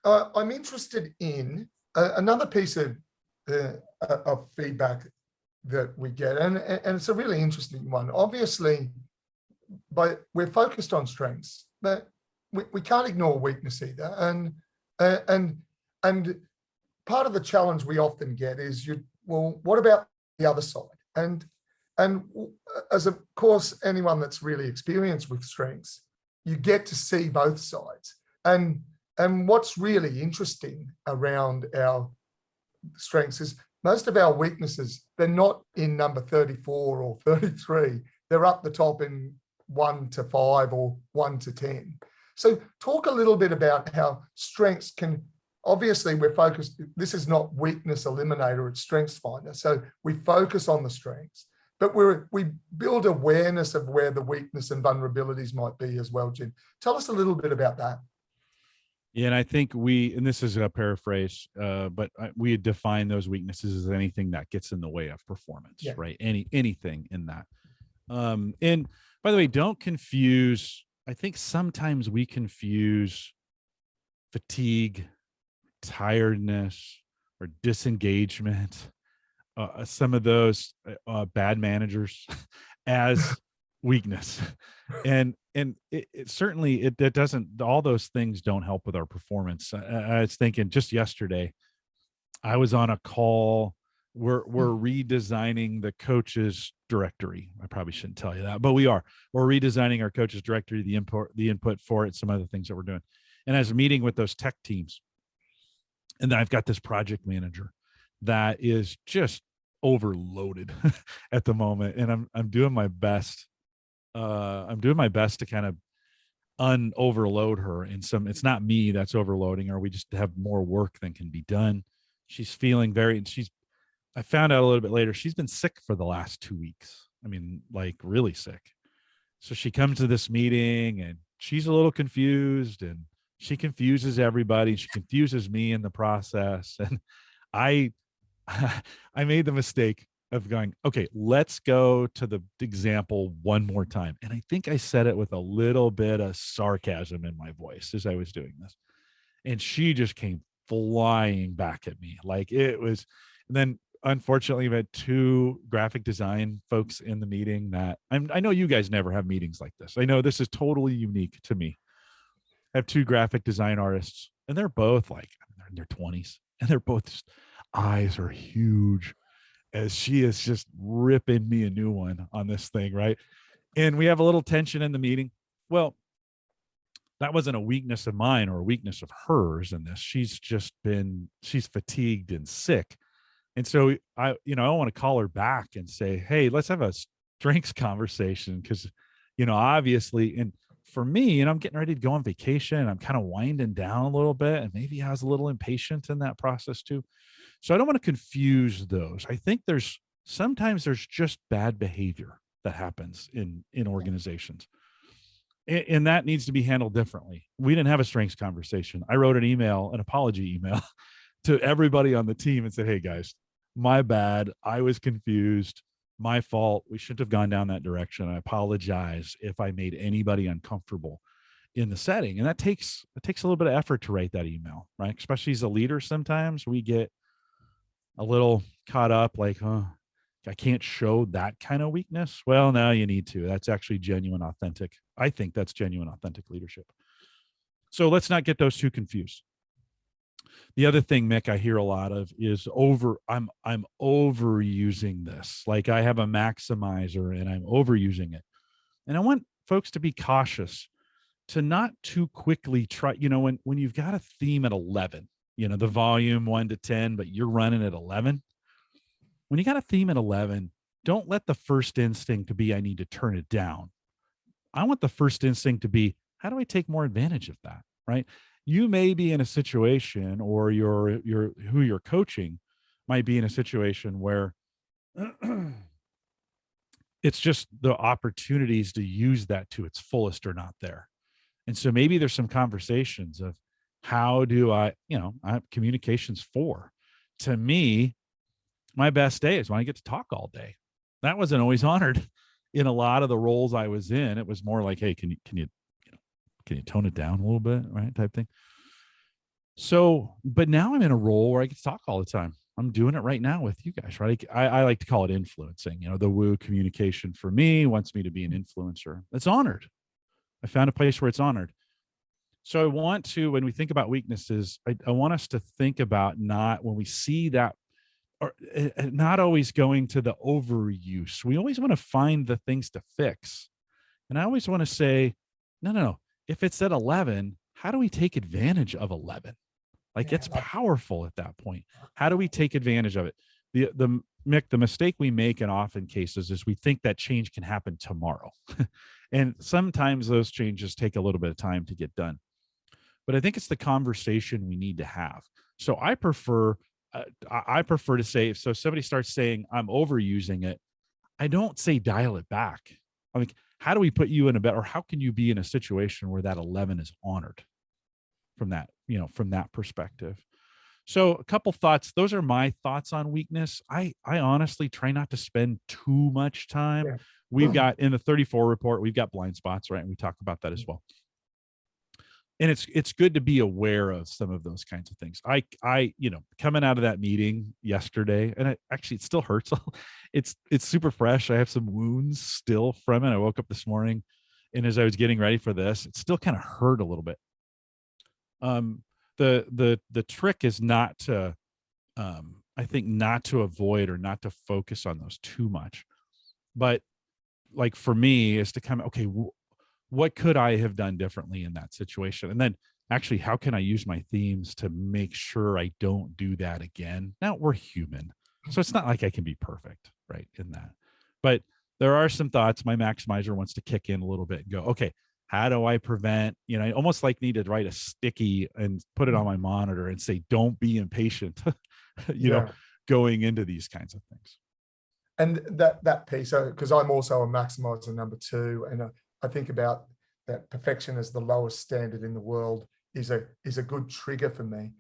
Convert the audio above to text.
I'm interested in another piece of feedback that we get, and it's a really interesting one. Obviously, but we're focused on strengths, but we can't ignore weakness either. And part of the challenge we often get is, well, what about the other side? And as of course, anyone that's really experienced with strengths, you get to see both sides. And what's really interesting around our strengths is most of our weaknesses, they're not in number 34 or 33. They're up the top in 1 to 5 or 1 to 10. So talk a little bit about how strengths can, obviously we're focused, this is not weakness eliminator, it's strengths finder. So we focus on the strengths, but we build awareness of where the weakness and vulnerabilities might be as well, Jim. Tell us a little bit about that. Yeah, and I think and this is a paraphrase, but we define those weaknesses as anything that gets in the way of performance, right? Anything in that. And by the way, don't confuse, I think sometimes we confuse fatigue, tiredness, or disengagement, some of those bad managers as weakness. And it certainly, that doesn't, all those things don't help with our performance. I was thinking just yesterday, I was on a call. We're redesigning the coaches directory. I probably shouldn't tell you that, but we're redesigning our coaches directory, the input for it, some other things that we're doing. And I was meeting with those tech teams, and then I've got this project manager that is just overloaded at the moment. And I'm doing my best. I'm doing my best to kind of overload her in some, it's not me that's overloading her. We just have more work than can be done. She's feeling I found out a little bit later, she's been sick for the last 2 weeks. I mean, like really sick. So she comes to this meeting and she's a little confused, and she confuses everybody. She confuses me in the process. And I made the mistake of going, okay, let's go to the example one more time. And I think I said it with a little bit of sarcasm in my voice as I was doing this. And she just came flying back at me. Like it was, and then unfortunately we had 2 graphic design folks in the meeting that I know you guys never have meetings like this. I know this is totally unique to me. I have 2 graphic design artists, and they're both like, they're in their 20s, and they're both just, eyes are huge, as she is just ripping me a new one on this thing, right? And we have a little tension in the meeting. Well, that wasn't a weakness of mine or a weakness of hers in this. She's fatigued and sick. And so I want to call her back and say, hey, let's have a strengths conversation. Because, obviously, and for me, I'm getting ready to go on vacation. I'm kind of winding down a little bit. And maybe I was a little impatient in that process too. So I don't want to confuse those. I think sometimes there's just bad behavior that happens in organizations. And that needs to be handled differently. We didn't have a strengths conversation. I wrote an apology email to everybody on the team and said, hey guys, my bad. I was confused. My fault. We shouldn't have gone down that direction. I apologize if I made anybody uncomfortable in the setting. And it takes a little bit of effort to write that email, right? Especially as a leader, sometimes we get a little caught up like, I can't show that kind of weakness. Well, now you need to. That's actually genuine, authentic. I think that's genuine, authentic leadership. So let's not get those two confused. The other thing, Mick, I hear a lot of is I'm overusing this. Like I have a maximizer and I'm overusing it. And I want folks to be cautious to not too quickly try, when you've got a theme at 11, the volume 1 to 10, but you're running at 11. When you got a theme at 11, don't let the first instinct to be, I need to turn it down. I want the first instinct to be, how do I take more advantage of that? Right. You may be in a situation, or who you're coaching might be in a situation where it's just the opportunities to use that to its fullest are not there. And so maybe there's some conversations of how do I have communications for. To me, my best day is when I get to talk all day. That wasn't always honored in a lot of the roles I was in. It was more like, hey, can you tone it down a little bit, right? Type thing. So, but now I'm in a role where I get to talk all the time. I'm doing it right now with you guys, right? I like to call it influencing. The woo communication for me wants me to be an influencer. It's honored. I found a place where it's honored. So I want to, when we think about weaknesses, I want us to think about, not when we see that, or not always going to the overuse. We always want to find the things to fix. And I always want to say, no. If it's at 11, how do we take advantage of 11? Like, it's powerful at that point. How do we take advantage of it? The mistake we make in often cases is we think that change can happen tomorrow. And sometimes those changes take a little bit of time to get done. But I think it's the conversation we need to have. So I prefer to say, so if somebody starts saying I'm overusing it, I don't say dial it back. I'm like, how do we put you in a better, or how can you be in a situation where that 11 is honored from that, from that perspective? So a couple thoughts. Those are my thoughts on weakness. I honestly try not to spend too much time. Yeah. We've got, in the 34 report, we've got blind spots, right? And we talk about that as well. And it's good to be aware of some of those kinds of things. I coming out of that meeting yesterday, and it still hurts. It's super fresh. I have some wounds still from it. I woke up this morning, and as I was getting ready for this, it still kind of hurt a little bit. The trick is not to, I think, not to avoid or not to focus on those too much, but like for me is to come, okay, what could I have done differently in that situation? And then actually, how can I use my themes to make sure I don't do that again? Now, we're human, so it's not like I can be perfect, right, in that. But there are some thoughts. My maximizer wants to kick in a little bit and go, okay, how do I prevent, I almost like need to write a sticky and put it on my monitor and say, don't be impatient, going into these kinds of things. And that piece, because I'm also a maximizer number 2, and I think about that perfection as the lowest standard in the world is a good trigger for me.